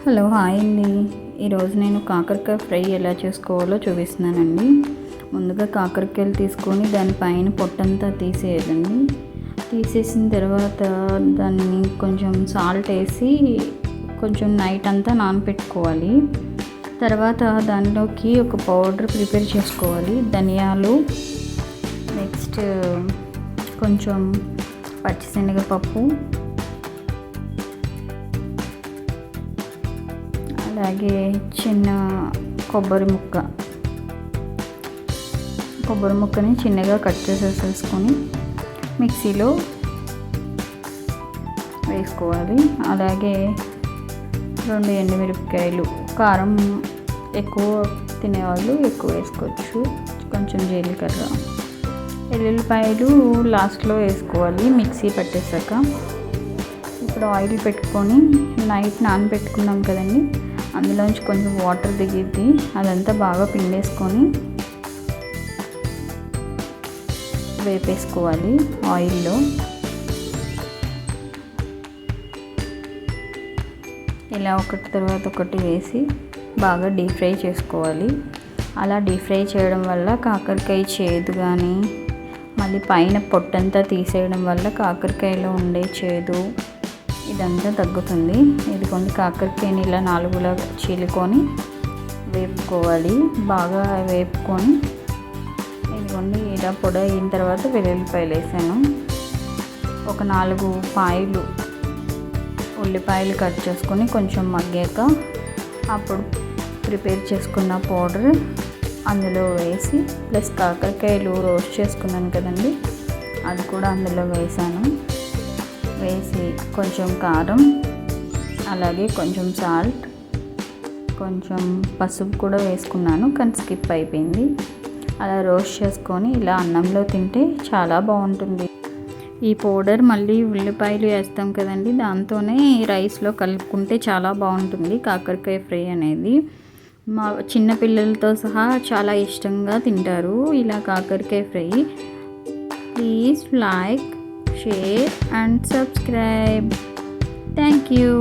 Hello hi అండి. ఈరోజు నేను కాకరకాయ ఫ్రై ఎలా చేసుకోవాలో చూపిస్తున్నానండి. ముందుగా కాకరకాయలు తీసుకొని దానిపైన పొట్టంతా తీసేయాలండి. తీసేసిన తర్వాత దాన్ని కొంచెం సాల్ట్ వేసి కొంచెం నైట్ అంతా నానబెట్టుకోవాలి. తర్వాత దానిలోకి ఒక పౌడర్ ప్రిపేర్ చేసుకోవాలి. ధనియాలు, నెక్స్ట్ కొంచెం పచ్చిశనగపప్పు, అలాగే చిన్న కొబ్బరి ముక్కని చిన్నగా కట్ చేసేసుకొని మిక్సీలో వేసుకోవాలి. అలాగే 2 ఎండుమిరపకాయలు, కారం ఎక్కువ తినేవాళ్ళు ఎక్కువ వేసుకోవచ్చు. కొంచెం జీలకర్ర, ఎల్లుల్లిపాయలు లాస్ట్లో వేసుకోవాలి మిక్సీ పట్టేసాక. ఇప్పుడు ఆయిల్ పెట్టుకొని నైట్ నానబెట్టుకున్నాం కదండి, అందులోంచి కొంచెం వాటర్ దిగిద్ది, అదంతా బాగా పిండేసుకొని వేపేసుకోవాలి ఆయిల్లో. ఇలా ఒకటి తర్వాత ఒకటి వేసి బాగా డీప్ ఫ్రై చేసుకోవాలి. అలా డీప్ ఫ్రై చేయడం వల్ల కాకరకాయ చేదు కానీ, మళ్ళీ పైన పొట్టంతా తీసేయడం వల్ల కాకరకాయలో ఉండే చేదు ఇదంతా తగ్గుతుంది. ఇదిగోండి, కాకరకాయని ఇలా 4లా చీలుకొని వేపుకోవాలి. బాగా వేపుకొని ఇదిగోండి ఇలా పొడి అయిన తర్వాత వెల్లుల్లిపాయలు వేసాను. ఒక 4 ఉల్లిపాయలు కట్ చేసుకొని కొంచెం మగ్గాక అప్పుడు ప్రిపేర్ చేసుకున్న పౌడర్ అందులో వేసి, ప్లస్ కాకరకాయలు రోస్ట్ చేసుకున్నాను కదండి, అది కూడా అందులో వేసాను. వేసి కొంచెం కారం, అలాగే కొంచెం సాల్ట్, కొంచెం పసుపు కూడా వేసుకున్నాను కానీ స్కిప్ అయిపోయింది. అలా రోస్ట్ చేసుకొని ఇలా అన్నంలో తింటే చాలా బాగుంటుంది. ఈ పౌడర్ మళ్ళీ ఉల్లిపాయలు వేస్తాం కదండి, దాంతోనే రైస్లో కలుపుకుంటే చాలా బాగుంటుంది కాకరకాయ ఫ్రై అనేది. మా చిన్నపిల్లలతో సహా చాలా ఇష్టంగా తింటారు ఇలా కాకరకాయ fry. Please like, share and subscribe. Thank you.